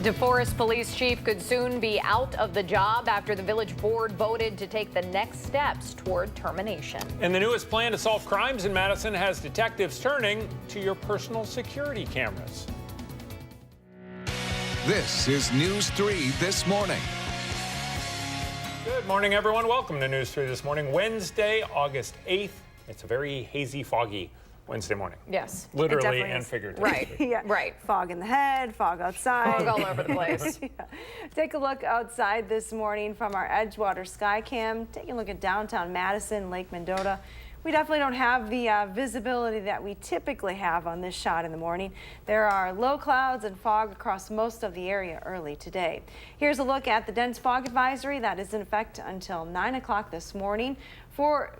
DeForest Police Chief could soon be out of the job after the village board voted to take the next steps toward termination. And the newest plan to solve crimes in Madison has detectives turning to your personal security cameras. This is News 3 This Morning. Good morning, everyone. Welcome to News 3 This Morning, Wednesday, August 8th. It's a very hazy, foggy Wednesday morning. Yes. Literally and figuratively. Right. Yeah. Right. Fog in the head, fog outside. Fog all over the place. Yeah. Take a look outside this morning from our Edgewater Skycam. Taking a look at downtown Madison, Lake Mendota. We definitely don't have the visibility that we typically have on this shot in the morning. There are low clouds and fog across most of the area early today. Here's a look at the dense fog advisory that is in effect until 9 o'clock this morning for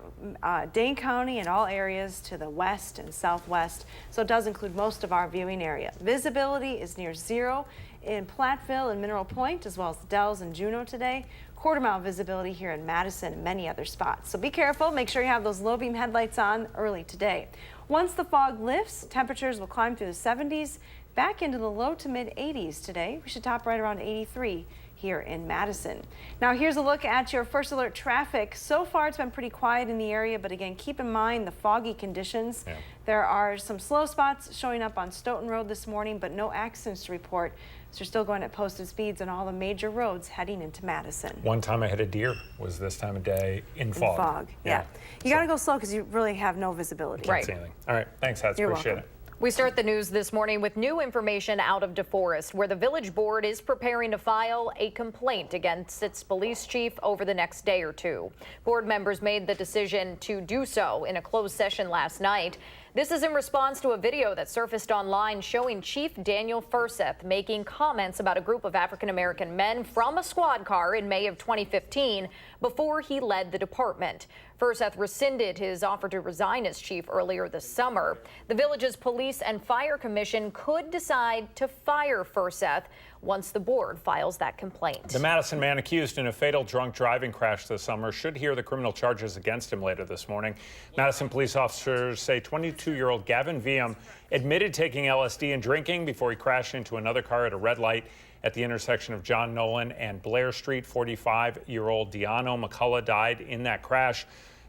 Dane County and all areas to the west and southwest. So it does include most of our viewing area. Visibility is near zero in Platteville and Mineral Point, as well as Dells and Juneau today. Quarter-mile visibility here in Madison and many other spots. So be careful. Make sure you have those low beam headlights on early today. Once the fog lifts, temperatures will climb through the 70s, back into the low to mid 80s today. We should top right around 83 here in Madison. Now here's a look at your first alert traffic. So far it's been pretty quiet in the area, but again, keep in mind the foggy conditions. Yeah. There are some slow spots showing up on Stoughton Road this morning, but no accidents to report. So you're still going at posted speeds on all the major roads heading into Madison. One time I hit a deer was this time of day in fog. Yeah. You got to go slow because you really have no visibility. Can't see anything. All right. Thanks, Hats. Appreciate it. We start the news this morning with new information out of DeForest, where the village board is preparing to file a complaint against its police chief over the next day or two. Board members made the decision to do so in a closed session last night. This is in response to a video that surfaced online showing Chief Daniel Furseth making comments about a group of African-American men from a squad car in May of 2015 before he led the department. Furseth rescinded his offer to resign as chief earlier this summer. The village's police and fire commission could decide to fire Furseth once the board files that complaint. The Madison man accused in a fatal drunk driving crash this summer should hear the criminal charges against him later this morning. Madison police officers say 22-year-old Gavin Viam admitted taking LSD and drinking before he crashed into another car at a red light at the intersection of John Nolan and Blair Street. 45-year-old Deano McCullough died in that crash.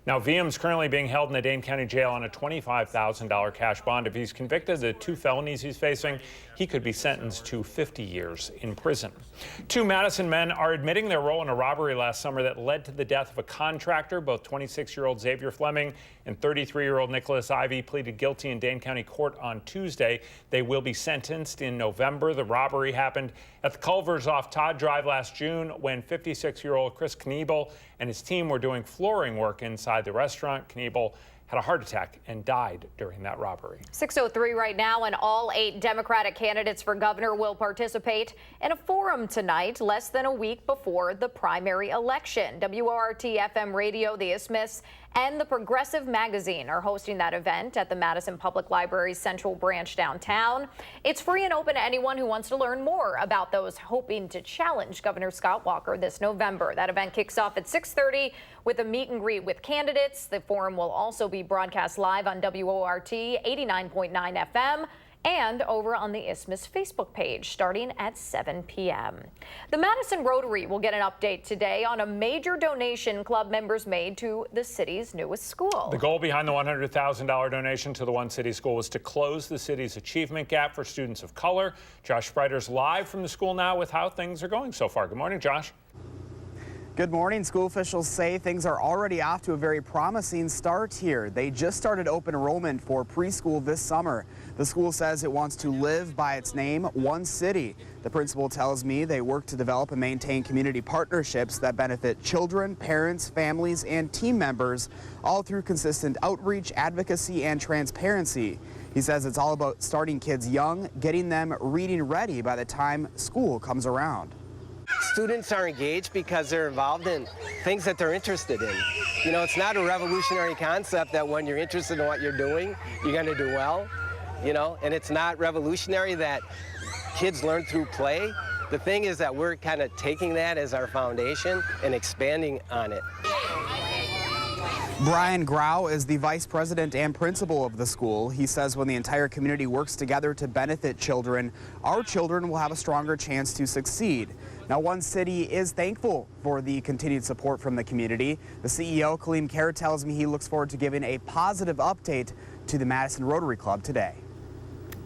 Now, Viam's currently being held in the Dane County Jail on a $25,000 cash bond. If he's convicted of the 2 felonies he's facing, he could be sentenced to 50 years in prison. 2 Madison men are admitting their role in a robbery last summer that led to the death of a contractor. Both 26-year-old Xavier Fleming and 33-year-old Nicholas Ivy pleaded guilty in Dane County Court on Tuesday. They will be sentenced in November. The robbery happened at the Culvers off Todd Drive last June when 56-year-old Chris Kniebel and his team were doing flooring work inside the restaurant. Kniebel had a heart attack and died during that robbery. 6:03 right now, and all 8 Democratic candidates for governor will participate in a forum tonight, less than a week before the primary election. WORT-FM Radio, the Isthmus, and the Progressive Magazine are hosting that event at the Madison Public Library's Central Branch downtown. It's free and open to anyone who wants to learn more about those hoping to challenge Governor Scott Walker this November. That event kicks off at 6:30 with a meet and greet with candidates. The forum will also be broadcast live on WORT 89.9 FM and over on the Isthmus Facebook page starting at 7 p.m. The Madison Rotary will get an update today on a major donation club members made to the city's newest school. The goal behind the $100,000 donation to the One City School was to close the city's achievement gap for students of color. Josh Spreiter's live from the school now with how things are going so far. Good morning, Josh. Good morning. School officials say things are already off to a very promising start here. They just started open enrollment for preschool this summer. The school says it wants to live by its name, One City. The principal tells me they work to develop and maintain community partnerships that benefit children, parents, families, and team members, all through consistent outreach, advocacy, and transparency. He says it's all about starting kids young, getting them reading ready by the time school comes around. Students are engaged because they're involved in things that they're interested in. You know, it's not a revolutionary concept that when you're interested in what you're doing, you're going to do well, you know, and it's not revolutionary that kids learn through play. The thing is that we're kind of taking that as our foundation and expanding on it. Brian Grau is the vice president and principal of the school. He says when the entire community works together to benefit children, our children will have a stronger chance to succeed. Now, One City is thankful for the continued support from the community. The CEO, Kaleem Kerr, tells me he looks forward to giving a positive update to the Madison Rotary Club today.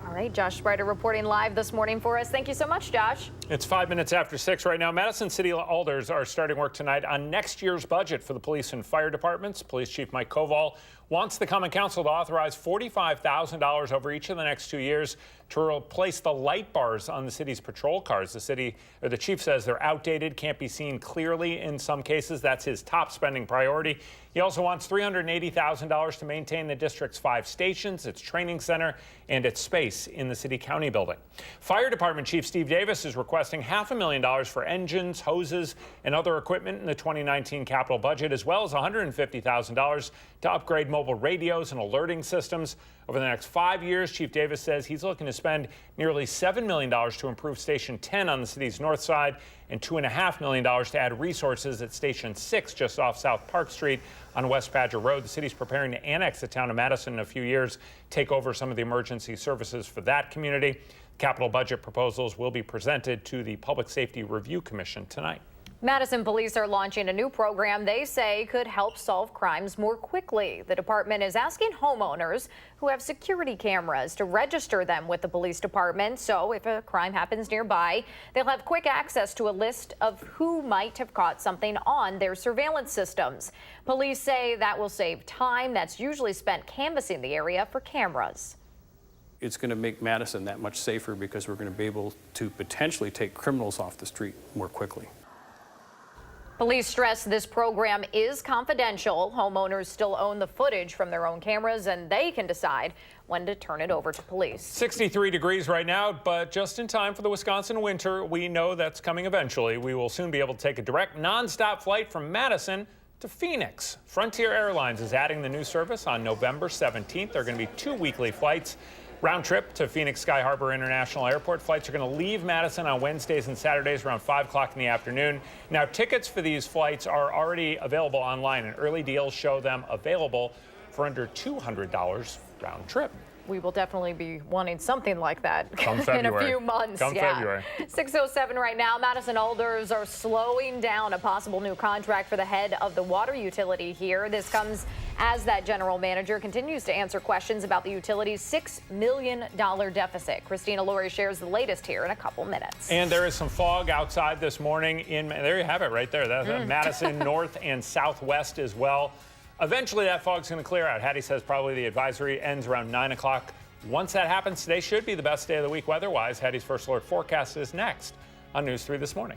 All right, Josh Spreiter reporting live this morning for us. Thank you so much, Josh. It's 5 minutes after 6 right now. Madison City Alders are starting work tonight on next year's budget for the police and fire departments. Police Chief Mike Koval wants the Common Council to authorize $45,000 over each of the next 2 years to replace the light bars on the city's patrol cars. The chief says they're outdated, can't be seen clearly in some cases. That's his top spending priority. He also wants $380,000 to maintain the district's 5 stations, its training center, and its space in the city-county building. Fire Department Chief Steve Davis is requesting $500,000 for engines, hoses, and other equipment in the 2019 capital budget, as well as $150,000 to upgrade mobile radios and alerting systems. Over the next 5 years, Chief Davis says he's looking to spend nearly $7 million to improve Station 10 on the city's north side and $2.5 million to add resources at Station 6 just off South Park Street on West Badger Road. The city's preparing to annex the town of Madison in a few years, take over some of the emergency services for that community. Capital budget proposals will be presented to the Public Safety Review Commission tonight. Madison police are launching a new program they say could help solve crimes more quickly. The department is asking homeowners who have security cameras to register them with the police department. So if a crime happens nearby, they'll have quick access to a list of who might have caught something on their surveillance systems. Police say that will save time that's usually spent canvassing the area for cameras. It's going to make Madison that much safer because we're going to be able to potentially take criminals off the street more quickly. Police stress this program is confidential. Homeowners still own the footage from their own cameras, and they can decide when to turn it over to police. 63 degrees right now, but just in time for the Wisconsin winter. We know that's coming eventually. We will soon be able to take a direct nonstop flight from Madison to Phoenix. Frontier Airlines is adding the new service on November 17th. There are going to be 2 weekly flights. Round trip to Phoenix Sky Harbor International Airport. Flights are going to leave Madison on Wednesdays and Saturdays around 5 o'clock in the afternoon. Now, tickets for these flights are already available online, and early deals show them available for under $200 round trip. We will definitely be wanting something like that in a few months. February. 6:07 right now. Madison Alders are slowing down a possible new contract for the head of the water utility here. This comes as that general manager continues to answer questions about the utility's $6 million deficit. Christina Laurie shares the latest here in a couple minutes. And there is some fog outside this morning. There you have it right there. That's Madison north and southwest as well. Eventually, that fog's going to clear out. Hattie says probably the advisory ends around 9 o'clock. Once that happens, today should be the best day of the week weather-wise. Hattie's First Alert forecast is next on News 3 This Morning.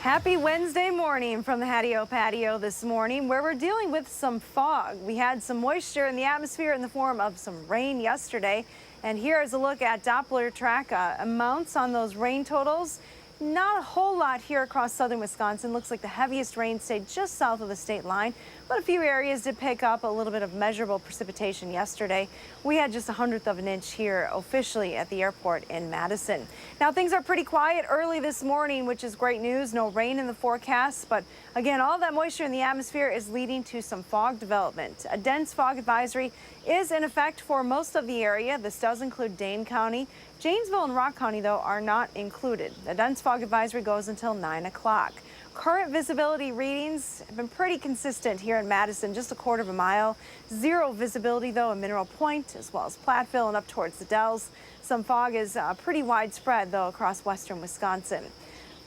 Happy Wednesday morning from the Hattie-O Patio this morning, where we're dealing with some fog. We had some moisture in the atmosphere in the form of some rain yesterday. And here is a look at Doppler track amounts on those rain totals. Not a whole lot here across southern Wisconsin. Looks like the heaviest rain stayed just south of the state line, but a few areas did pick up a little bit of measurable precipitation yesterday. We had just 1/100 of an inch here officially at the airport in Madison. Now things are pretty quiet early this morning, which is great news. No rain in the forecast, but again, all that moisture in the atmosphere is leading to some fog development. A dense fog advisory is in effect for most of the area. This does include Dane County. Janesville and Rock County, though, are not included. The dense fog advisory goes until 9 o'clock. Current visibility readings have been pretty consistent here in Madison, just a 1/4 of a mile. Zero visibility, though, in Mineral Point, as well as Platteville and up towards the Dells. Some fog is pretty widespread, though, across western Wisconsin.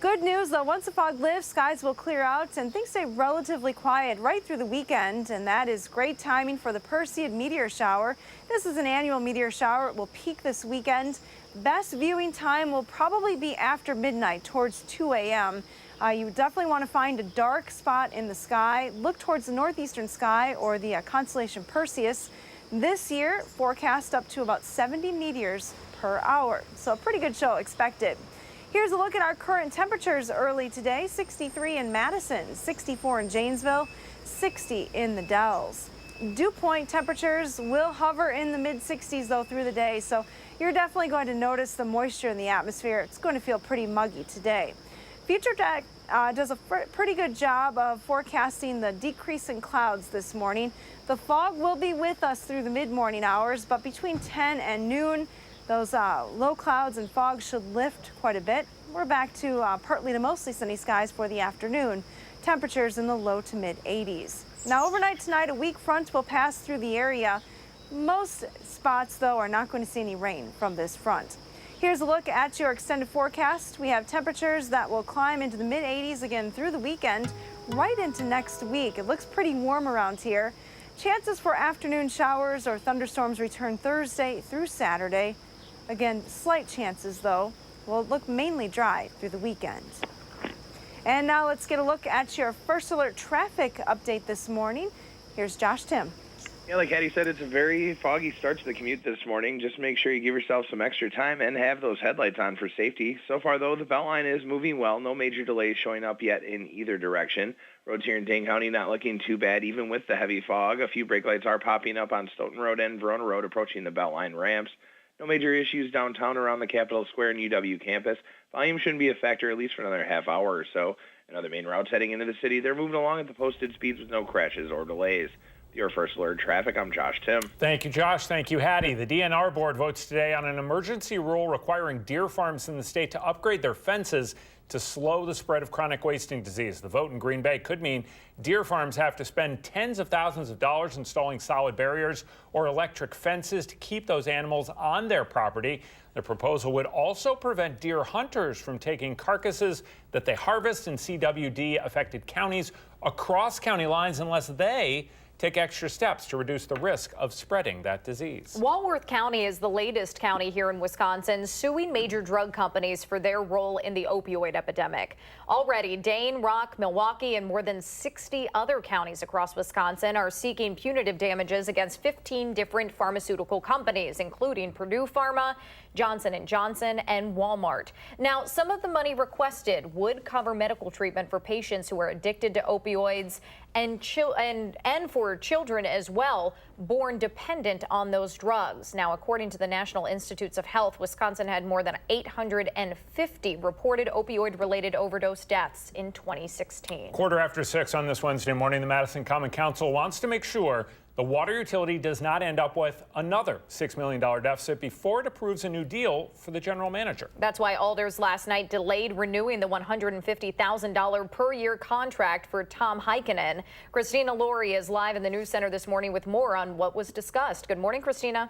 Good news, though, once the fog lifts, skies will clear out and things stay relatively quiet right through the weekend, and that is great timing for the Perseid meteor shower. This is an annual meteor shower. It will peak this weekend. Best viewing time will probably be after midnight, towards 2 a.m. You definitely want to find a dark spot in the sky. Look towards the northeastern sky or the constellation Perseus. This year, forecast up to about 70 meteors per hour. So a pretty good show expected. Here's a look at our current temperatures early today. 63 in Madison, 64 in Janesville, 60 in the Dells. Dew point temperatures will hover in the mid-60s, though, through the day. So you're definitely going to notice the moisture in the atmosphere. It's going to feel pretty muggy today. Future Tech does a pretty good job of forecasting the decrease in clouds this morning. The fog will be with us through the mid-morning hours, but between 10 and noon, those low clouds and fog should lift quite a bit. We're back to partly to mostly sunny skies for the afternoon. Temperatures in the low to mid-80s. Now overnight tonight, a weak front will pass through the area. Most spots, though, are not going to see any rain from this front. Here's a look at your extended forecast. We have temperatures that will climb into the mid-80s again through the weekend, right into next week. It looks pretty warm around here. Chances for afternoon showers or thunderstorms return Thursday through Saturday. Again, slight chances, though. Will look mainly dry through the weekend. And now let's get a look at your first alert traffic update this morning. Here's Josh Tim. Yeah, like Hattie said, it's a very foggy start to the commute this morning. Just make sure you give yourself some extra time and have those headlights on for safety. So far, though, the Beltline is moving well. No major delays showing up yet in either direction. Roads here in Dane County not looking too bad, even with the heavy fog. A few brake lights are popping up on Stoughton Road and Verona Road approaching the Beltline ramps. No major issues downtown around the Capitol Square and UW campus. Volume shouldn't be a factor, at least for another half hour or so. And other main routes heading into the city, they're moving along at the posted speeds with no crashes or delays. Your first alert traffic, I'm Josh Tim. Thank you, Josh. Thank you, Hattie. The DNR board votes today on an emergency rule requiring deer farms in the state to upgrade their fences to slow the spread of chronic wasting disease. The vote in Green Bay could mean deer farms have to spend tens of thousands of dollars installing solid barriers or electric fences to keep those animals on their property. The proposal would also prevent deer hunters from taking carcasses that they harvest in CWD-affected counties across county lines unless they take extra steps to reduce the risk of spreading that disease. Walworth County is the latest county here in Wisconsin suing major drug companies for their role in the opioid epidemic. Already, Dane, Rock, Milwaukee, and more than 60 other counties across Wisconsin are seeking punitive damages against 15 different pharmaceutical companies, including Purdue Pharma, Johnson & Johnson, and Walmart. Now, some of the money requested would cover medical treatment for patients who are addicted to opioids and for children as well, born dependent on those drugs. Now, according to the National Institutes of Health, Wisconsin had more than 850 reported opioid-related overdose deaths in 2016. 6:15 on this Wednesday morning, the Madison Common Council wants to make sure the water utility does not end up with another $6 million deficit before it approves a new deal for the general manager. That's why alders last night delayed renewing the $150,000 per year contract for Tom Heikkinen. Christina Laurie is live in the news center this morning with more on what was discussed. Good morning, Christina.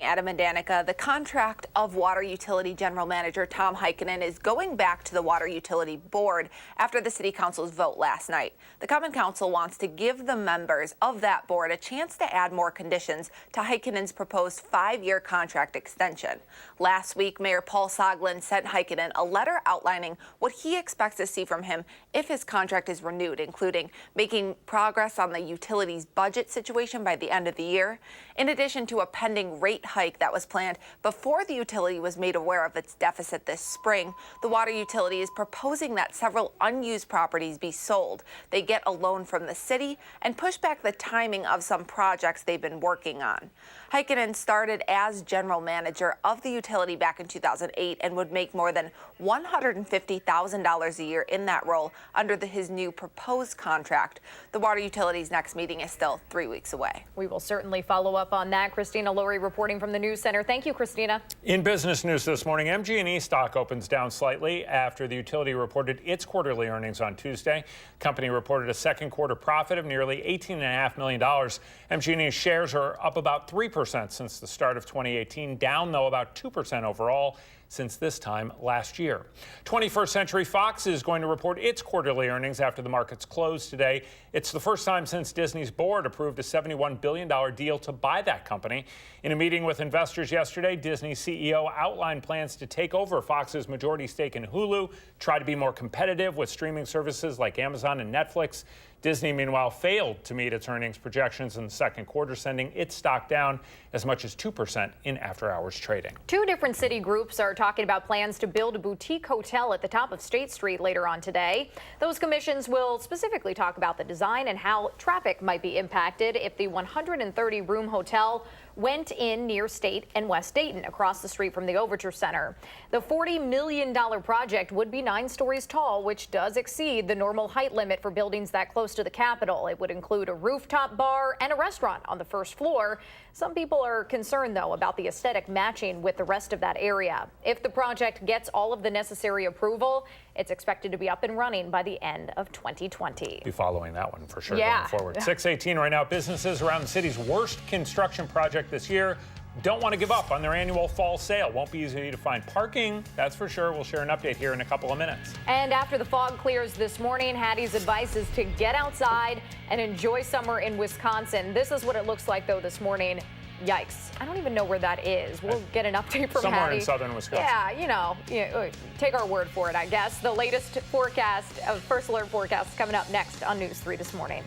Adam and Danica, the contract of Water Utility General Manager Tom Heikkinen is going back to the Water Utility Board after the City Council's vote last night. The Common Council wants to give the members of that board a chance to add more conditions to Heikkinen's proposed 5-year contract extension. Last week, Mayor Paul Soglin sent Heikkinen a letter outlining what he expects to see from him if his contract is renewed, including making progress on the utility's budget situation by the end of the year, in addition to a pending rate hike that was planned before the utility was made aware of its deficit this spring. The water utility is proposing that several unused properties be sold. They get a loan from the city and push back the timing of some projects they've been working on. Heikkinen started as general manager of the utility back in 2008 and would make more than $150,000 a year in that role under his new proposed contract. The water utility's next meeting is still 3 weeks away. We will certainly follow up on that. Christina Lurie reporting from the News Center. Thank you, Christina. In business news this morning, MG&E stock opens down slightly after the utility reported its quarterly earnings on Tuesday. Company reported a second quarter profit of nearly $18.5 million. MG&E shares are up about 3% since the start of 2018, down though about 2% overall since this time last year. 21st Century Fox is going to report its quarterly earnings after the markets closed today. It's the first time since Disney's board approved a $71 billion deal to buy that company. In a meeting with investors yesterday, Disney CEO outlined plans to take over Fox's majority stake in Hulu, try to be more competitive with streaming services like Amazon and Netflix. Disney, meanwhile, failed to meet its earnings projections in the second quarter, sending its stock down as much as 2% in after-hours trading. Two different city groups are talking about plans to build a boutique hotel at the top of State Street later on today. Those commissions will specifically talk about the design and how traffic might be impacted if the 130-room hotel went in near State and West Dayton, across the street from the Overture Center. The $40 million project would be 9 stories tall, which does exceed the normal height limit for buildings that close to the Capitol. It would include a rooftop bar and a restaurant on the first floor. Some people are concerned, though, about the aesthetic matching with the rest of that area. If the project gets all of the necessary approval, it's expected to be up and running by the end of 2020. Be following that one for sure Yeah. going forward. 6:18 right now. Businesses around the city's worst construction project this year don't want to give up on their annual fall sale. Won't be easy to find parking, that's for sure. We'll share an update here in a couple of minutes. And after the fog clears this morning, Hattie's advice is to get outside and enjoy summer in Wisconsin. This is what it looks like, though, this morning. Yikes. I don't even know where that is. We'll get an update from somewhere Hattie. in southern Wisconsin. Yeah, take our word for it, I guess. The latest forecast, First Alert forecast, is coming up next on News 3 this morning.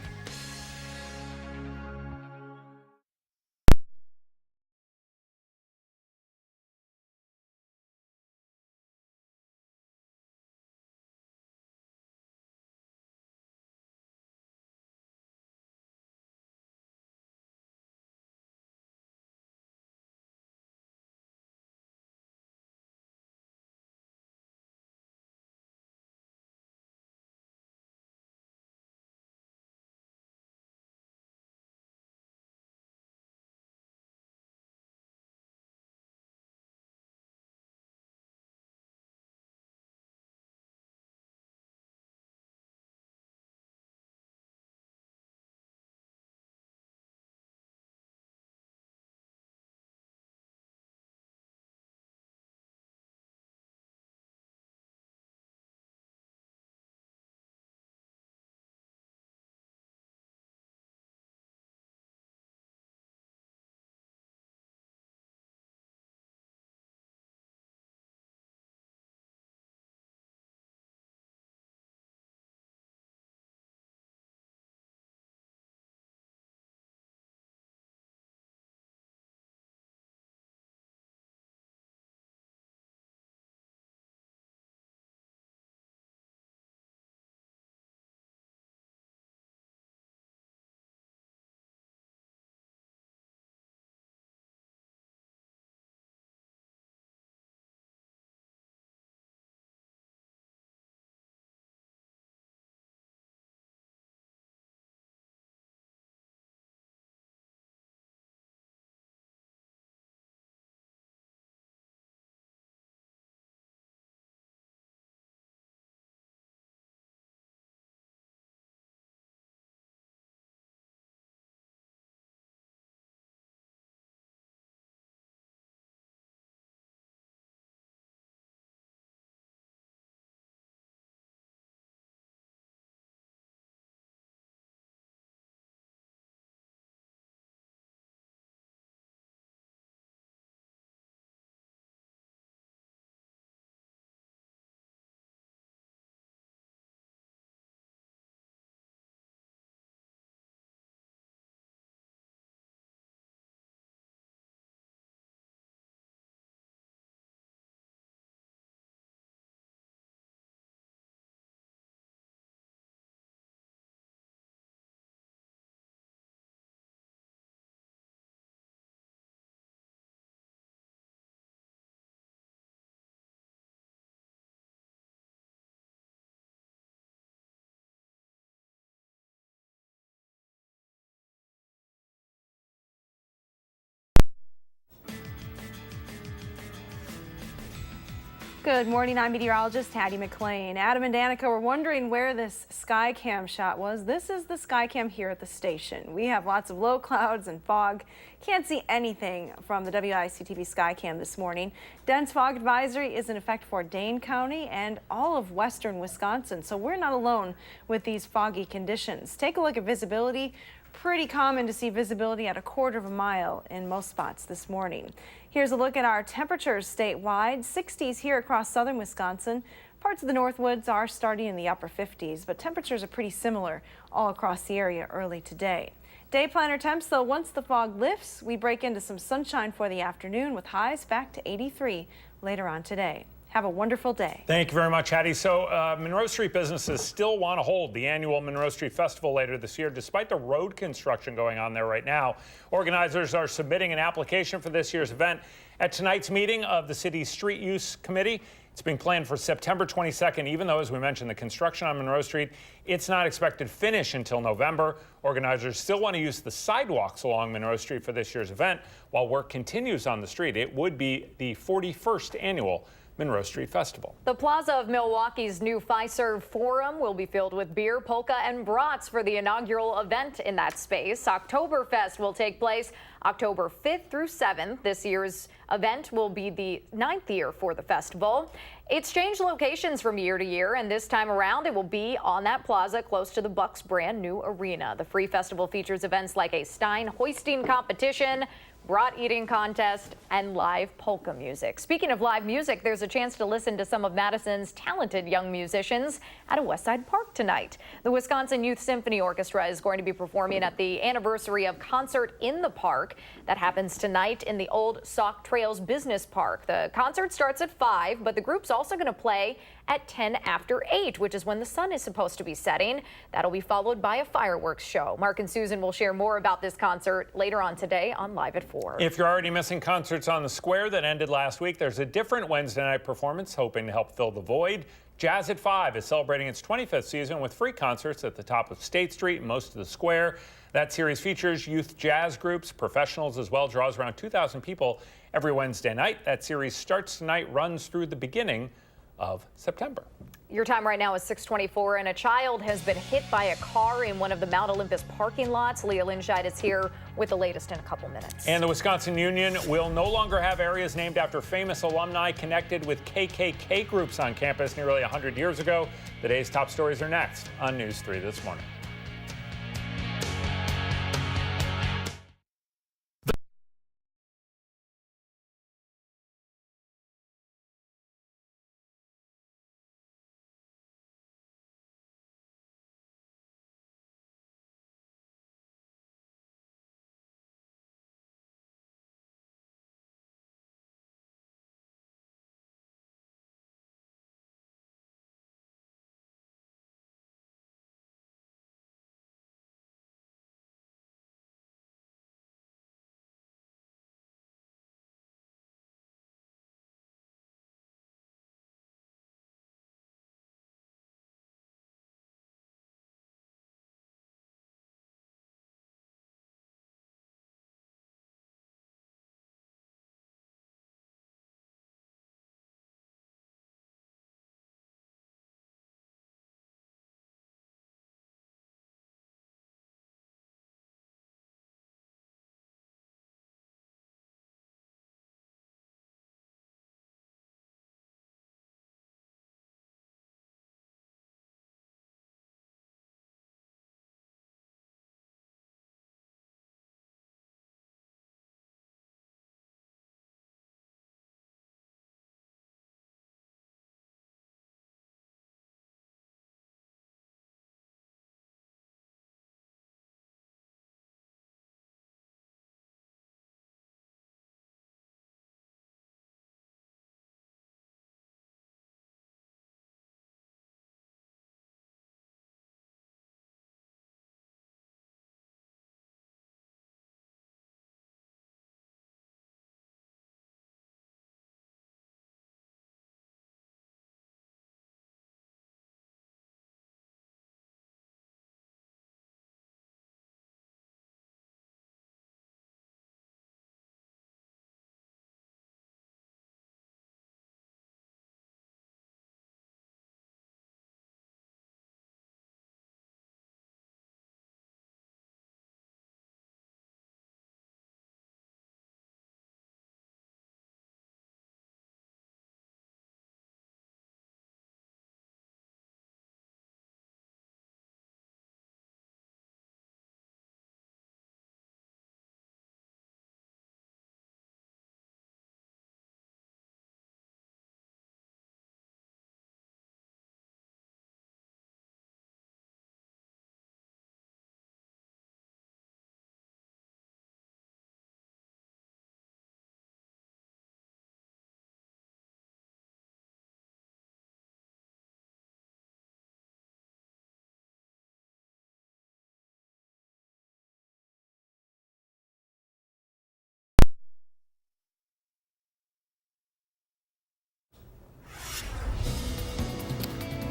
Good morning, I'm meteorologist Hattie McLean. Adam and Danica were wondering where this sky cam shot was. This is the sky cam here at the station. We have lots of low clouds and fog. Can't see anything from the WISC-TV sky cam this morning. Dense fog advisory is in effect for Dane County and all of western Wisconsin, so we're not alone with these foggy conditions. Take a look at visibility. Pretty common to see visibility at 1/4 of a mile in most spots this morning. Here's a look at our temperatures statewide. 60s here across southern Wisconsin. Parts of the Northwoods are starting in the upper 50s, but temperatures are pretty similar all across the area early today. Day planner temps, though, once the fog lifts, we break into some sunshine for the afternoon with highs back to 83 later on today. Have a wonderful day. Thank you very much, Hattie. So Monroe Street businesses still want to hold the annual Monroe Street Festival later this year, despite the road construction going on there right now. Organizers are submitting an application for this year's event at tonight's meeting of the city's Street Use Committee. It's being planned for September 22nd, even though, as we mentioned, the construction on Monroe Street, it's not expected to finish until November. Organizers still want to use the sidewalks along Monroe Street for this year's event while work continues on the street. It would be the 41st annual Monroe Street Festival. The plaza of Milwaukee's new Fiserv Forum will be filled with beer, polka, and brats for the inaugural event in that space. Oktoberfest will take place October 5th through 7th. This year's event will be the 9th year for the festival. It's changed locations from year to year, and this time around it will be on that plaza close to the Bucks brand new arena. The free festival features events like a Stein hoisting competition, brat eating contest, and live polka music. Speaking of live music, there's a chance to listen to some of Madison's talented young musicians at a Westside Park tonight. The Wisconsin Youth Symphony Orchestra is going to be performing at the anniversary of Concert in the Park. That happens tonight in the old Sauk Trails Business Park. The concert starts at 5, but the group's also going to play at 10 after 8, which is when the sun is supposed to be setting. That'll be followed by a fireworks show. Mark and Susan will share more about this concert later on today on Live at 4. If you're already missing concerts on the square that ended last week, there's a different Wednesday night performance hoping to help fill the void. Jazz at 5 is celebrating its 25th season with free concerts at the top of State Street and most of the square. That series features youth jazz groups, professionals as well, draws around 2,000 people every Wednesday night. That series starts tonight, runs through the beginning of September. Your time right now is 6:24, and a child has been hit by a car in one of the Mount Olympus parking lots. Leah Linscheid is here with the latest in a couple minutes. And the Wisconsin Union will no longer have areas named after famous alumni connected with KKK groups on campus nearly 100 years ago. The day's top stories are next on News 3 this morning.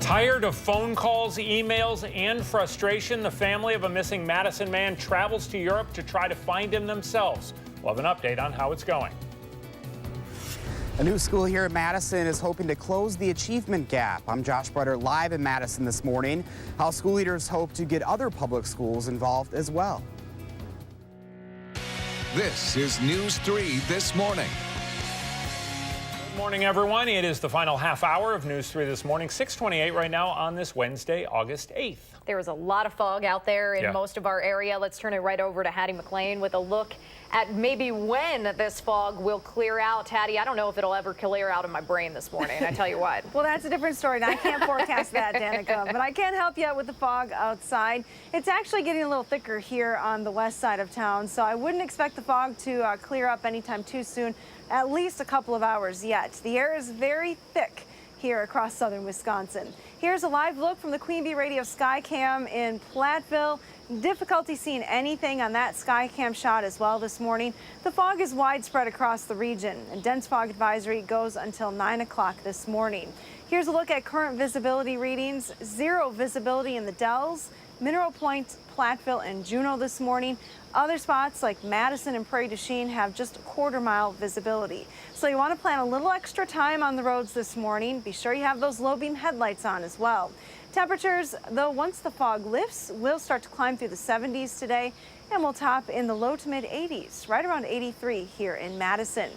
Tired of phone calls, emails, and frustration, the family of a missing Madison man travels to Europe to try to find him themselves. We'll have an update on how it's going. A new school here in Madison is hoping to close the achievement gap. I'm Josh Brutter, live in Madison this morning. How school leaders hope to get other public schools involved as well. This is News 3 This Morning. Good morning, everyone. It is the final half hour of News 3 This Morning, 6:28 right now on this Wednesday, August 8th. There is a lot of fog out there in most of our area. Let's turn it right over to Hattie McLean with a look at maybe when this fog will clear out. Hattie, I don't know if it'll ever clear out of my brain this morning, I tell you what. Well, that's a different story, and I can't forecast that, Danica, but I can help you out with the fog outside. It's actually getting a little thicker here on the west side of town, so I wouldn't expect the fog to clear up anytime too soon, at least a couple of hours yet. The air is very thick here across southern Wisconsin. Here's a live look from the Queen Bee Radio Skycam in Platteville. Difficulty seeing anything on that Skycam shot as well this morning. The fog is widespread across the region. A dense fog advisory goes until 9 o'clock this morning. Here's a look at current visibility readings. Zero visibility in the Dells, Mineral Point, Platteville, and Juneau this morning. Other spots like Madison and Prairie du Chien have just a quarter-mile visibility. So you want to plan a little extra time on the roads this morning. Be sure you have those low beam headlights on as well. Temperatures, though, once the fog lifts, will start to climb through the 70s today, and will top in the low to mid 80s, right around 83 here in Madison.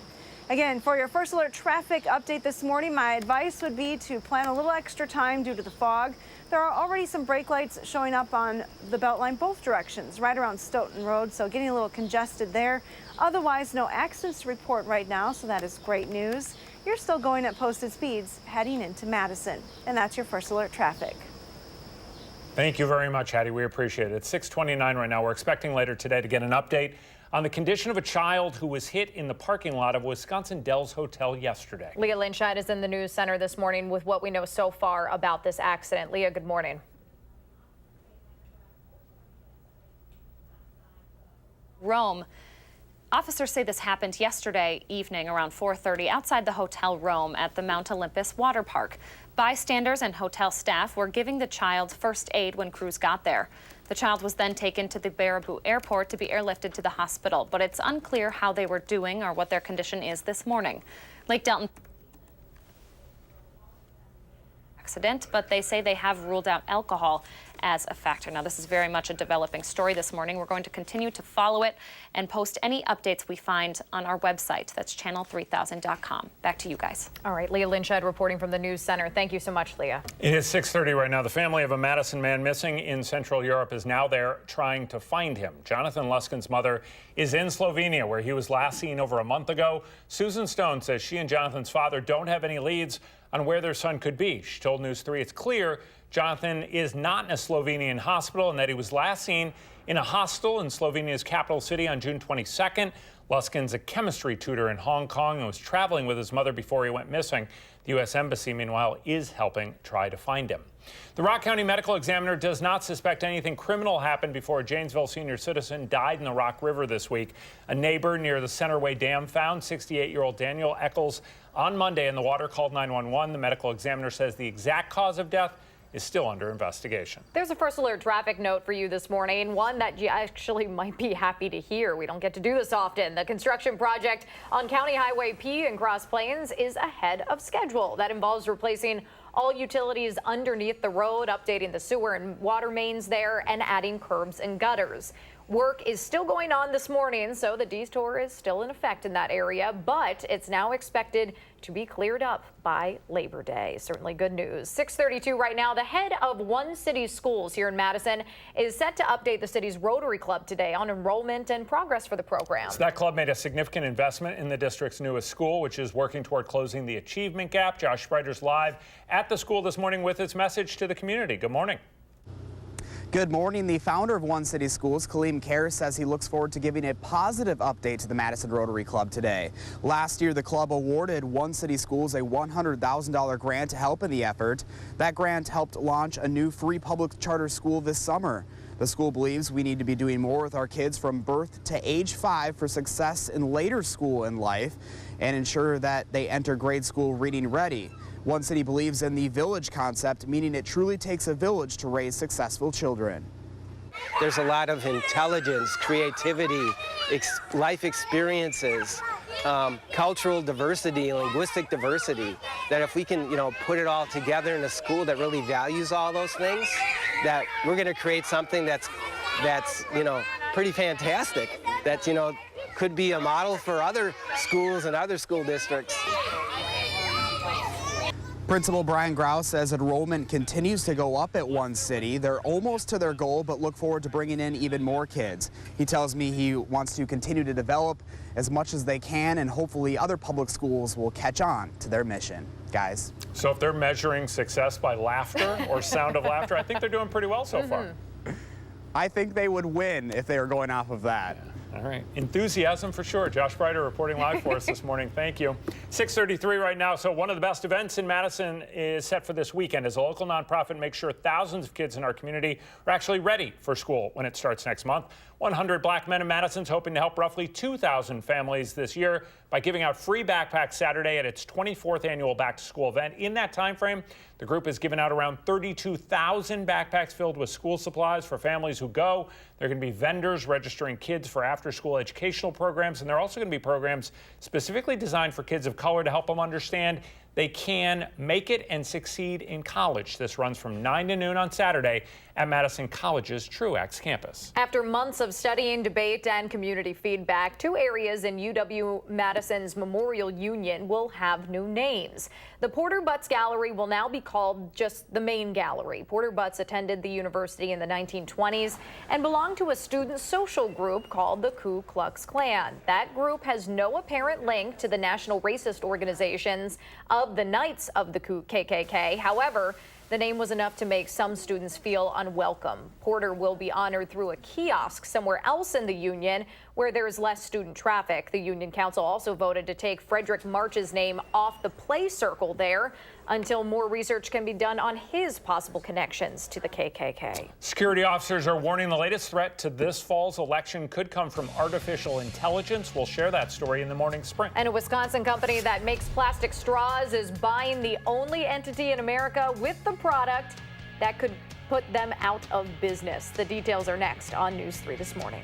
Again, for your first alert traffic update this morning, my advice would be to plan a little extra time due to the fog. There are already some brake lights showing up on the Beltline both directions, right around Stoughton Road, so getting a little congested there. Otherwise, no accidents to report right now, so that is great news. You're still going at posted speeds heading into Madison. And that's your first alert traffic. Thank you very much, Hattie. We appreciate it. It's 6:29 right now. We're expecting later today to get an update on the condition of a child who was hit in the parking lot of Wisconsin Dells Hotel yesterday. Leah Lynchide is in the news center this morning with what we know so far about this accident. Leah, good morning. Rome. Officers say this happened yesterday evening around 4:30 outside the Hotel Rome at the Mount Olympus Water Park. Bystanders and hotel staff were giving the child first aid when crews got there. The child was then taken to the Baraboo Airport to be airlifted to the hospital, but it's unclear how they were doing or what their condition is this morning. Lake Delton accident, but they say they have ruled out alcohol as a factor. Now, this is very much a developing story this morning. We're going to continue to follow it and post any updates we find on our website. That's channel3000.com. Back to you guys. All right, Leah Lynchide reporting from the news center. Thank you so much, Leah. It is 6:30 right now. The family of a Madison man missing in Central Europe is now there trying to find him. Jonathan Luskin's mother is in Slovenia, where he was last seen over a month ago. Susan Stone says she and Jonathan's father don't have any leads on where their son could be. She told News 3 it's clear Jonathan is not in a Slovenian hospital and that he was last seen in a hostel in Slovenia's capital city on June 22nd. Luskin's a chemistry tutor in Hong Kong and was traveling with his mother before he went missing. The U.S. Embassy, meanwhile, is helping try to find him. The Rock County Medical Examiner does not suspect anything criminal happened before a Janesville senior citizen died in the Rock River this week. A neighbor near the Centerway Dam found 68-year-old Daniel Eccles on Monday, and the water called 911. The medical examiner says the exact cause of death is still under investigation. There's a first alert traffic note for you this morning, one that you actually might be happy to hear. We don't get to do this often. The construction project on County Highway P in Cross Plains is ahead of schedule. That involves replacing all utilities underneath the road, updating the sewer and water mains there, and adding curbs and gutters. Work is still going on this morning, so the detour is still in effect in that area, but it's now expected to be cleared up by Labor Day. Certainly good news. 6:32 right now. The head of One City Schools here in Madison is set to update the city's Rotary Club today on enrollment and progress for the program. So that club made a significant investment in the district's newest school, which is working toward closing the achievement gap. Josh Spreiter's live at the school this morning with his message to the community. Good morning. Good morning. The founder of One City Schools, Kaleem Kerr, says he looks forward to giving a positive update to the Madison Rotary Club today. Last year, the club awarded One City Schools a $100,000 grant to help in the effort. That grant helped launch a new free public charter school this summer. The school believes we need to be doing more with our kids from birth to age 5 for success in later school in life and ensure that they enter grade school reading ready. One City believes in the village concept, meaning it truly takes a village to raise successful children. There's a lot of intelligence, creativity, life experiences, cultural diversity, linguistic diversity, that if we can, put it all together in a school that really values all those things, that we're going to create something that's pretty fantastic, that, could be a model for other schools and other school districts. Principal Brian Grouse says enrollment continues to go up at One City. They're almost to their goal, but look forward to bringing in even more kids. He tells me he wants to continue to develop as much as they can, and hopefully other public schools will catch on to their mission. Guys. So if they're measuring success by laughter or sound of laughter, I think they're doing pretty well so far. I think they would win if they were going off of that. All right. Enthusiasm for sure. Josh Breiter reporting live for us this morning. Thank you. 6:33 right now. So one of the best events in Madison is set for this weekend as a local nonprofit makes sure thousands of kids in our community are actually ready for school when it starts next month. 100 Black Men in Madison's hoping to help roughly 2,000 families this year by giving out free backpacks Saturday at its 24th annual back-to-school event. In that time frame, the group has given out around 32,000 backpacks filled with school supplies for families who go. There are going to be vendors registering kids for after-school educational programs, and there are also going to be programs specifically designed for kids of color to help them understand they can make it and succeed in college. This runs from 9 to noon on Saturday at Madison College's Truax campus. After months of studying, debate, and community feedback, 2 areas in UW-Madison's Memorial Union will have new names. The Porter Butts Gallery will now be called just the Main Gallery. Porter Butts attended the university in the 1920s and belonged to a student social group called the Ku Klux Klan. That group has no apparent link to the national racist organizations of the Knights of the KKK. However, the name was enough to make some students feel unwelcome. Porter will be honored through a kiosk somewhere else in the Union where there is less student traffic. The Union Council also voted to take Frederick March's name off the play circle there until more research can be done on his possible connections to the KKK. Security officers are warning the latest threat to this fall's election could come from artificial intelligence. We'll share that story in the morning sprint. And a Wisconsin company that makes plastic straws is buying the only entity in America with the product that could put them out of business. The details are next on News 3 this morning.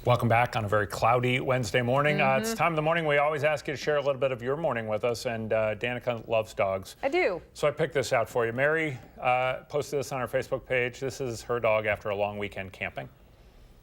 Welcome back on a very cloudy Wednesday morning. It's time of the morning we always ask you to share a little bit of your morning with us, and Danica loves dogs. I do. So I picked this out for you. Mary posted this on her Facebook page. This is her dog after a long weekend camping.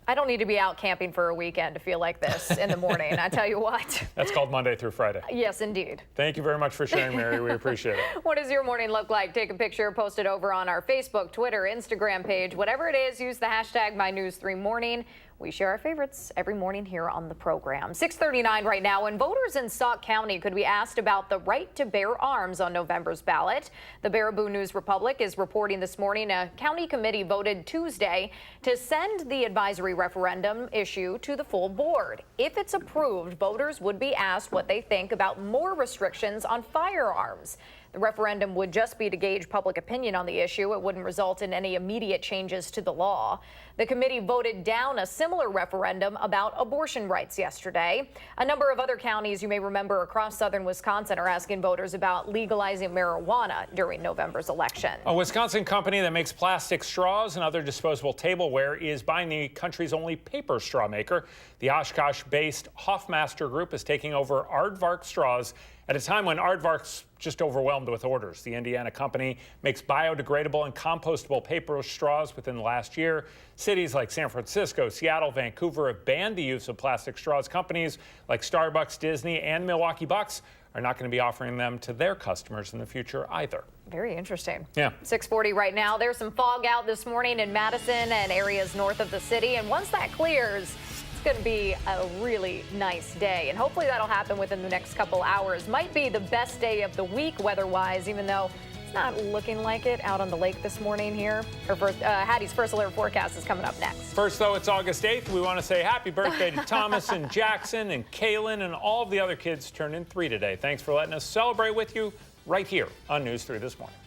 I don't need to be out camping for a weekend to feel like this in the morning. I tell you what. That's called Monday through Friday. Yes, indeed. Thank you very much for sharing, Mary. We appreciate it. What does your morning look like? Take a picture, post it over on our Facebook, Twitter, Instagram page. Whatever it is, use the hashtag MyNews3Morning. We share our favorites every morning here on the program. 6:39 right now, and voters in Sauk County could be asked about the right to bear arms on November's ballot. The Baraboo News Republic is reporting this morning a county committee voted Tuesday to send the advisory referendum issue to the full board. If it's approved, voters would be asked what they think about more restrictions on firearms. The referendum would just be to gauge public opinion on the issue. It wouldn't result in any immediate changes to the law. The committee voted down a similar referendum about abortion rights yesterday. A number of other counties you may remember across southern Wisconsin are asking voters about legalizing marijuana during November's election. A Wisconsin company that makes plastic straws and other disposable tableware is buying the country's only paper straw maker. The Oshkosh-based Hoffmaster Group is taking over Aardvark straws at a time when Aardvark's just overwhelmed with orders. The Indiana company makes biodegradable and compostable paper straws within the last year. Cities like San Francisco, Seattle, Vancouver have banned the use of plastic straws. Companies like Starbucks, Disney, and Milwaukee Bucks are not going to be offering them to their customers in the future either. Very interesting. Yeah. 6:40 right now. There's some fog out this morning in Madison and areas north of the city. And once that clears, going to be a really nice day, and hopefully that'll happen within the next couple hours. Might be the best day of the week weather-wise, even though it's not looking like it out on the lake this morning here. Hattie's first alert forecast is coming up next. First, though, it's August 8th. We want to say happy birthday to Thomas and Jackson and Kaylin and all of the other kids turning 3 today. Thanks for letting us celebrate with you right here on News 3 This Morning.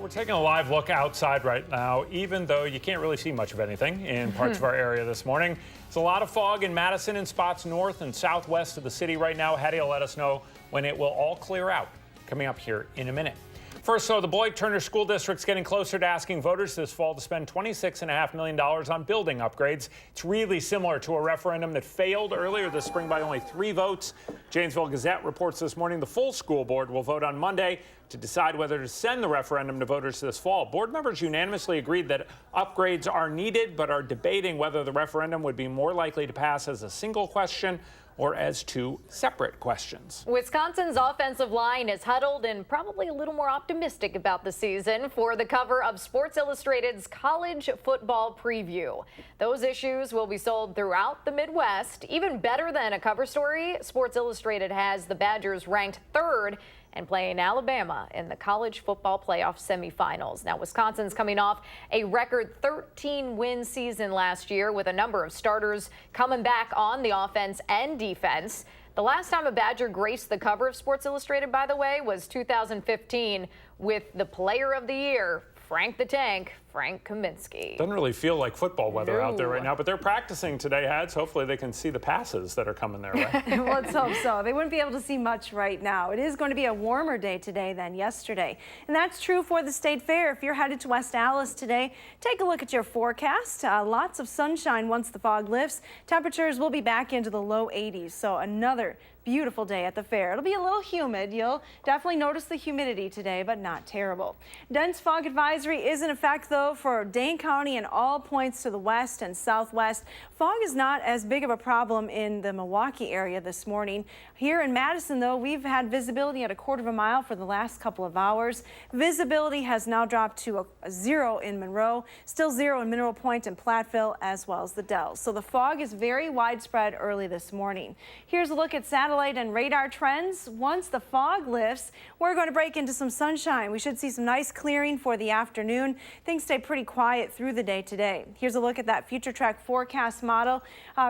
We're taking a live look outside right now, even though you can't really see much of anything in parts of our area this morning. There's a lot of fog in Madison and spots north and southwest of the city right now. Hattie will let us know when it will all clear out, coming up here in a minute. First, though, the Beloit Turner School District's getting closer to asking voters this fall to spend $26.5 million on building upgrades. It's really similar to a referendum that failed earlier this spring by only 3 votes. Janesville Gazette reports this morning the full school board will vote on Monday to decide whether to send the referendum to voters this fall. Board members unanimously agreed that upgrades are needed, but are debating whether the referendum would be more likely to pass as a single question or as 2 separate questions. Wisconsin's offensive line is huddled and probably a little more optimistic about the season for the cover of Sports Illustrated's college football preview. Those issues will be sold throughout the Midwest. Even better than a cover story, Sports Illustrated has the Badgers ranked 3rd and playing Alabama in the college football playoff semifinals. Now, Wisconsin's coming off a record 13-win season last year with a number of starters coming back on the offense and defense. The last time a Badger graced the cover of Sports Illustrated, by the way, was 2015 with the Player of the Year, Frank the Tank, Frank Kaminsky. Doesn't really feel like football weather out there right now, but they're practicing today, Hads. Hopefully they can see the passes that are coming their way. Let's hope so. They wouldn't be able to see much right now. It is going to be a warmer day today than yesterday. And that's true for the State Fair. If you're headed to West Allis today, take a look at your forecast. Lots of sunshine once the fog lifts. Temperatures will be back into the low 80s. So another beautiful day at the fair. It'll be a little humid. You'll definitely notice the humidity today, but not terrible. Dense fog advisory is in effect, though, for Dane County and all points to the west and southwest. Fog is not as big of a problem in the Milwaukee area this morning. Here in Madison, though, we've had visibility at 1/4 mile for the last couple of hours. Visibility has now dropped to a 0 in Monroe, still 0 in Mineral Point and Platteville, as well as the Dells. So the fog is very widespread early this morning. Here's a look at satellite and radar trends. Once the fog lifts, we're going to break into some sunshine. We should see some nice clearing for the afternoon. Things stay pretty quiet through the day today. Here's a look at that future track forecast model.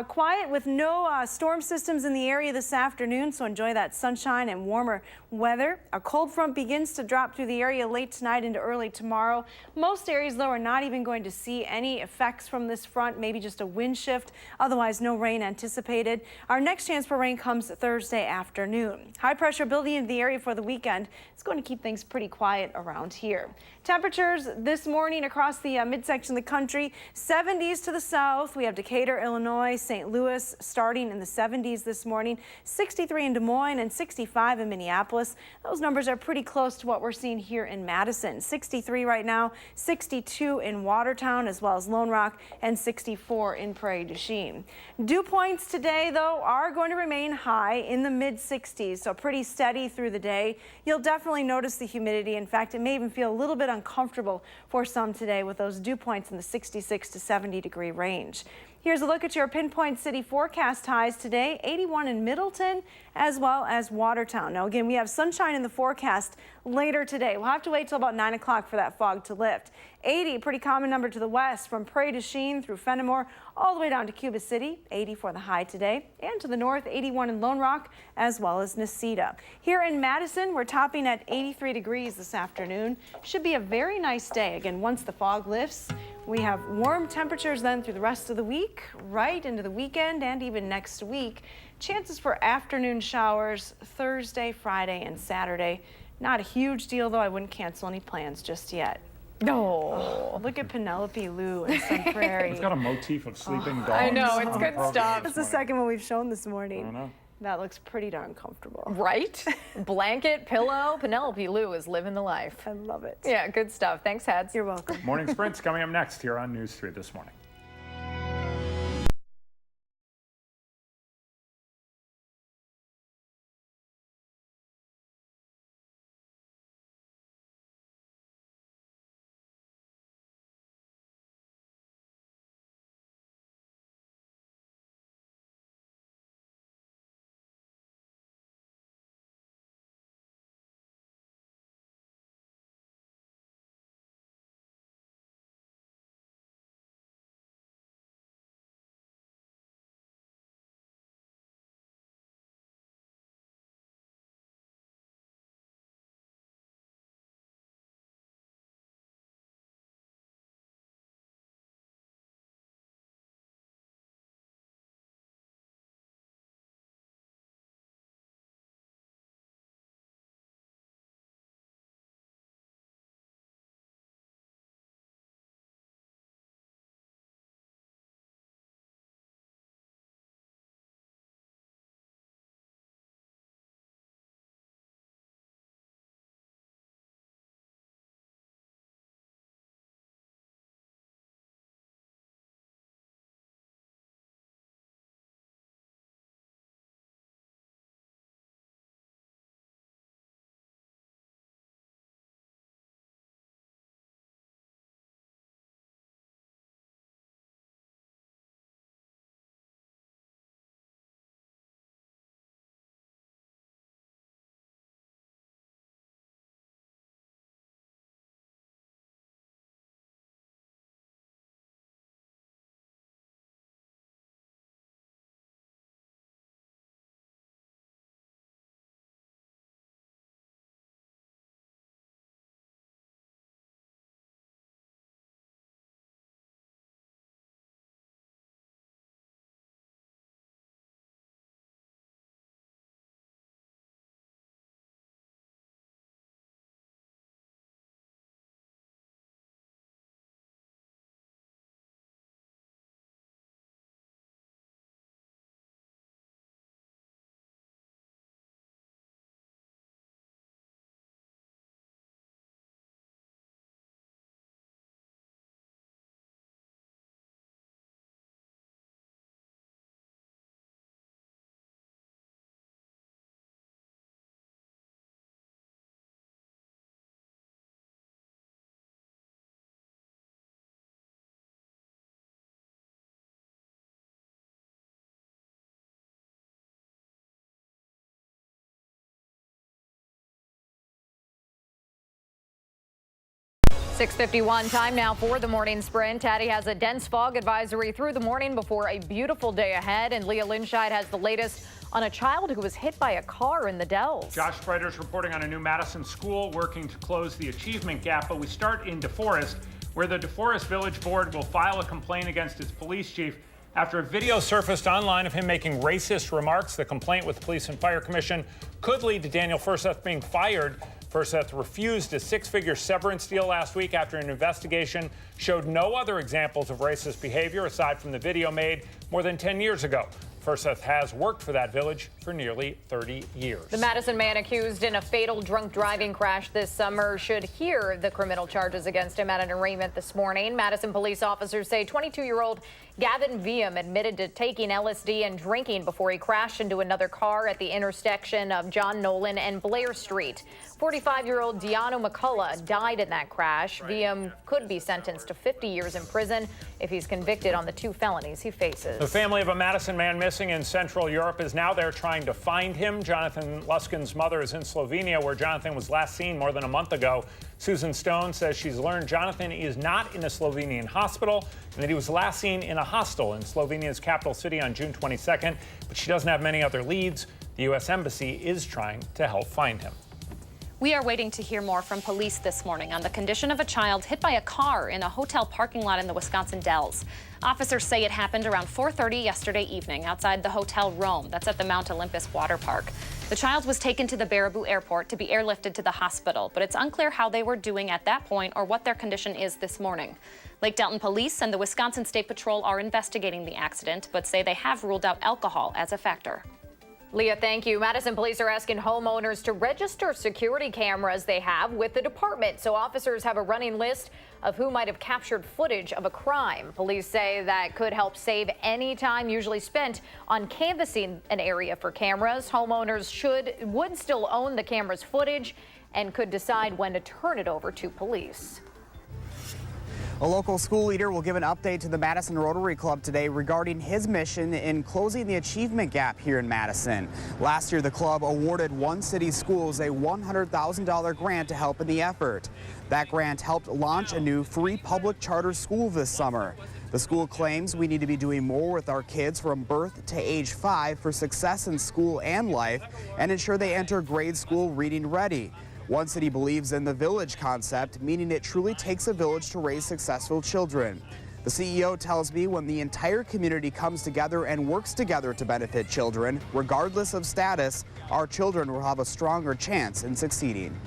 Quiet with no storm systems in the area this afternoon, so enjoy that sunshine and warmer weather. A cold front begins to drop through the area late tonight into early tomorrow. Most areas, though, are not even going to see any effects from this front, maybe just a wind shift. Otherwise, no rain anticipated. Our next chance for rain comes Thursday afternoon. High pressure building into the area for the weekend. It's going to keep things pretty quiet around here. Temperatures this morning across the midsection of the country, 70s to the south. We have Decatur, Illinois, St. Louis starting in the 70s this morning, 63 in Des Moines and 65 in Minneapolis. Those numbers are pretty close to what we're seeing here in Madison. 63 right now, 62 in Watertown as well as Lone Rock, and 64 in Prairie du Chien. Dew points today, though, are going to remain high in the mid-60s, so pretty steady through the day. You'll definitely notice the humidity. In fact, it may even feel a little bit uncomfortable for some today with those dew points in the 66 to 70 degree range. Here's a look at your pinpoint city forecast highs today. 81 in Middleton as well as Watertown. Now, again, we have sunshine in the forecast later today. We'll have to wait till about 9 o'clock for that fog to lift. 80, pretty common number to the west from Prairie du Chien through Fenimore all the way down to Cuba City. 80 for the high today. And to the north, 81 in Lone Rock as well as Necedah. Here in Madison, we're topping at 83 degrees this afternoon. Should be a very nice day. Again, once the fog lifts, we have warm temperatures then through the rest of the week, right into the weekend and even next week. Chances for afternoon showers Thursday, Friday, and Saturday. Not a huge deal, though. I wouldn't cancel any plans just yet. No. Oh, look at Penelope Lou in Sun Prairie. It's got a motif of sleeping dogs. I know, it's good stuff. That's the second one we've shown this morning. I know. That looks pretty darn comfortable. Right? Blanket, pillow. Penelope Lou is living the life. I love it. Yeah, good stuff. Thanks, Hads. You're welcome. Morning Sprints coming up next here on News 3 this morning. 6:51 time now for the morning sprint. Taddy has a dense fog advisory through the morning before a beautiful day ahead. And Leah Linscheid has the latest on a child who was hit by a car in the Dells. Josh Spreiter's reporting on a new Madison school working to close the achievement gap. But we start in DeForest, where the DeForest Village Board will file a complaint against its police chief after a video surfaced online of him making racist remarks. The complaint with the Police and Fire Commission could lead to Daniel Furseth being fired. Furseth refused a six-figure severance deal last week after an investigation showed no other examples of racist behavior aside from the video made more than 10 years ago. Furseth has worked for that village for nearly 30 years. The Madison man accused in a fatal drunk driving crash this summer should hear the criminal charges against him at an arraignment this morning. Madison police officers say 22-year-old Gavin Viam admitted to taking LSD and drinking before he crashed into another car at the intersection of John Nolan and Blair Street. 45-year-old Deano McCullough died in that crash. Viam could be sentenced to 50 years in prison if he's convicted on the 2 felonies he faces. The family of a Madison man missing in Central Europe is now there trying to find him. Jonathan Luskin's mother is in Slovenia, where Jonathan was last seen more than a month ago. Susan Stone says she's learned Jonathan is not in a Slovenian hospital and that he was last seen in a hostel in Slovenia's capital city on June 22nd, but she doesn't have many other leads. The U.S. Embassy is trying to help find him. We are waiting to hear more from police this morning on the condition of a child hit by a car in a hotel parking lot in the Wisconsin Dells. Officers say it happened around 4:30 yesterday evening outside the Hotel Rome that's at the Mount Olympus water park. The child was taken to the Baraboo Airport to be airlifted to the hospital, but it's unclear how they were doing at that point or what their condition is this morning. Lake Delton Police and the Wisconsin State Patrol are investigating the accident, but say they have ruled out alcohol as a factor. Leah, thank you. Madison police are asking homeowners to register security cameras they have with the department, so officers have a running list of who might have captured footage of a crime. Police say that could help save any time usually spent on canvassing an area for cameras. Homeowners would still own the camera's footage and could decide when to turn it over to police. A local school leader will give an update to the Madison Rotary Club today regarding his mission in closing the achievement gap here in Madison. Last year, the club awarded one city's schools a $100,000 grant to help in the effort. That grant helped launch a new free public charter school this summer. The school claims we need to be doing more with our kids from birth to age 5 for success in school and life and ensure they enter grade school reading ready. One city believes in the village concept, meaning it truly takes a village to raise successful children. The CEO tells me when the entire community comes together and works together to benefit children, regardless of status, our children will have a stronger chance in succeeding.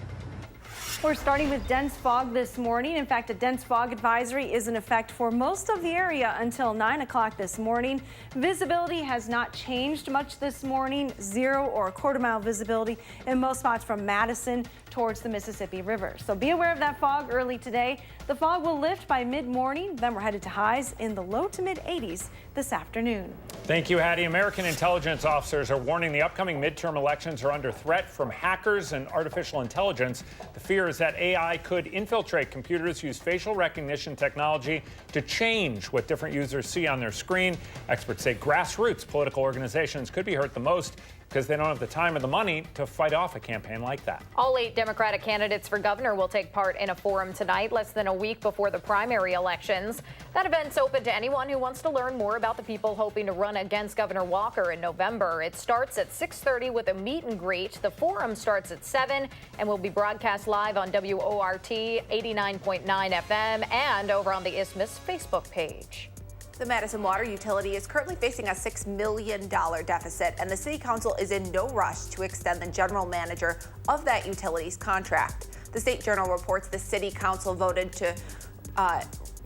We're starting with dense fog this morning. In fact, a dense fog advisory is in effect for most of the area until 9 o'clock this morning. Visibility has not changed much this morning. 0 or a quarter-mile visibility in most spots from Madison towards the Mississippi River. So be aware of that fog early today. The fog will lift by mid-morning. Then we're headed to highs in the low to mid-80s this afternoon. Thank you, Hattie. American intelligence officers are warning the upcoming midterm elections are under threat from hackers and artificial intelligence. The fear is that AI could infiltrate computers, use facial recognition technology to change what different users see on their screen. Experts say grassroots political organizations could be hurt the most because they don't have the time or the money to fight off a campaign like that. All 8 Democratic candidates for governor will take part in a forum tonight, less than a week before the primary elections. That event's open to anyone who wants to learn more about the people hoping to run against Governor Walker in November. It starts at 6:30 with a meet and greet. The forum starts at 7 and will be broadcast live on WORT 89.9 FM and over on the Isthmus Facebook page. The Madison water utility is currently facing a $6 million deficit, and the city council is in no rush to extend the general manager of that utility's contract. The State Journal reports the city council voted to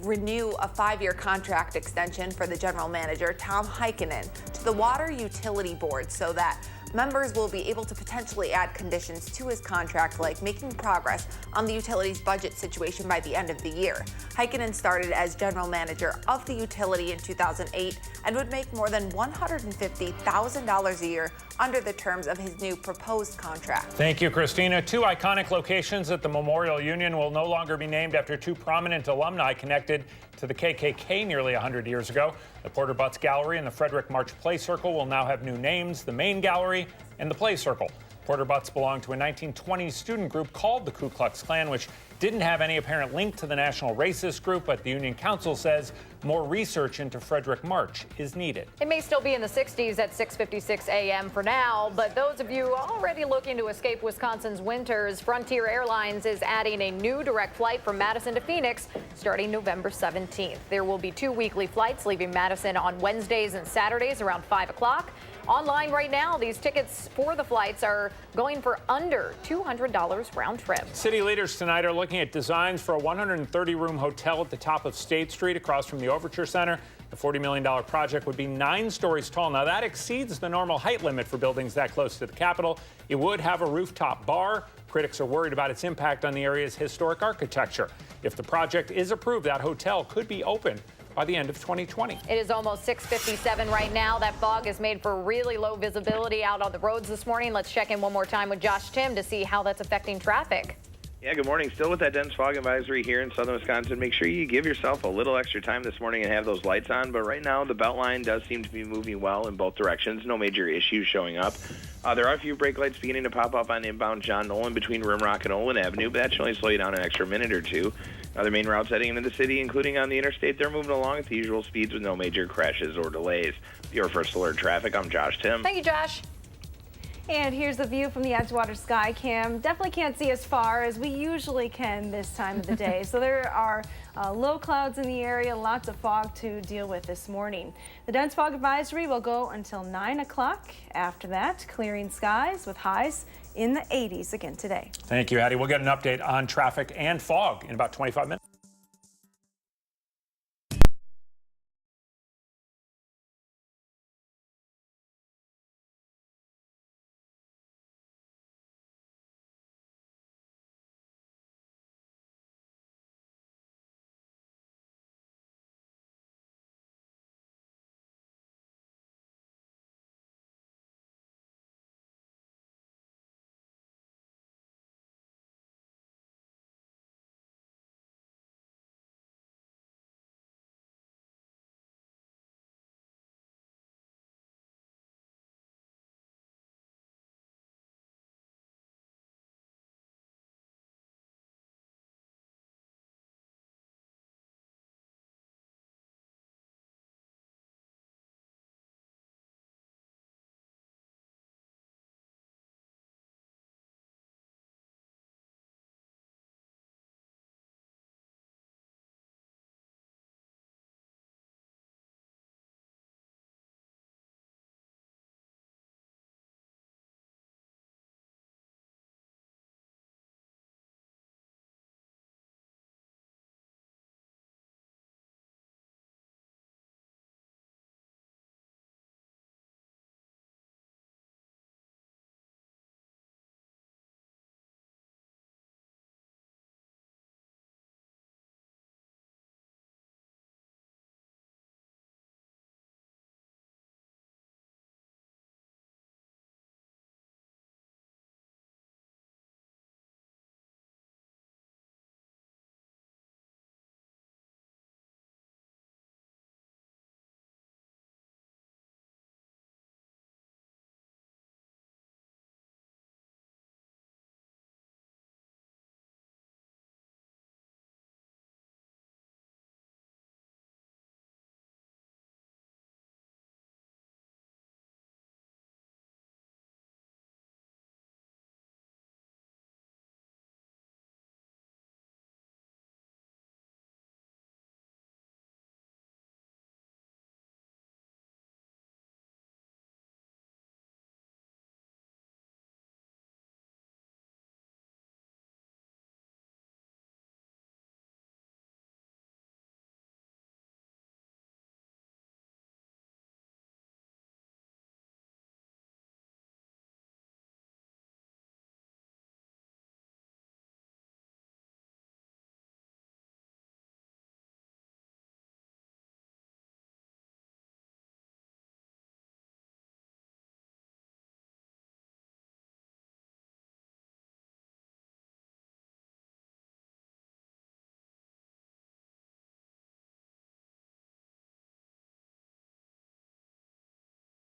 renew a 5-year contract extension for the general manager, Tom Heikkinen, to the water utility board so that members will be able to potentially add conditions to his contract, like making progress on the utility's budget situation by the end of the year. Heikkinen started as general manager of the utility in 2008 and would make more than $150,000 a year under the terms of his new proposed contract. Thank you, Christina. 2 iconic locations at the Memorial Union will no longer be named after 2 prominent alumni connected to the KKK nearly 100 years ago. The Porter Butts Gallery and the Frederick March Play Circle will now have new names, the Main Gallery and the Play Circle. Porter Butts belonged to a 1920s student group called the Ku Klux Klan, which didn't have any apparent link to the national racist group, but the Union Council says more research into Frederick March is needed. It may still be in the 60s at 6:56 a.m. for now, but those of you already looking to escape Wisconsin's winters, Frontier Airlines is adding a new direct flight from Madison to Phoenix starting November 17th. There will be 2 weekly flights leaving Madison on Wednesdays and Saturdays around 5 o'clock. Online right now, these tickets for the flights are going for under $200 round trip. City leaders tonight are looking at designs for a 130-room hotel at the top of State Street across from the Overture Center. The $40 million project would be 9 stories tall. Now, that exceeds the normal height limit for buildings that close to the Capitol. It would have a rooftop bar. Critics are worried about its impact on the area's historic architecture. If the project is approved, that hotel could be open by the end of 2020. It is almost 6:57 right now. That fog has made for really low visibility out on the roads this morning. Let's check in one more time with Josh Tim to see how that's affecting traffic. Yeah, good morning. Still with that dense fog advisory here in southern Wisconsin. Make sure you give yourself a little extra time this morning and have those lights on. But right now, the Beltline does seem to be moving well in both directions. No major issues showing up. There are a few brake lights beginning to pop up on inbound John Nolan between Rimrock and Olin Avenue, but that should only slow you down an extra minute or two. Other main routes heading into the city, including on the interstate, they're moving along at the usual speeds with no major crashes or delays. Your First Alert Traffic, I'm Josh Tim. Thank you, Josh. And here's the view from the Edgewater Sky Cam. Definitely can't see as far as we usually can this time of the day. So there are low clouds in the area, lots of fog to deal with this morning. The dense fog advisory will go until 9 o'clock. After that, clearing skies with highs in the 80s again today. Thank you, Hattie. We'll get an update on traffic and fog in about 25 minutes.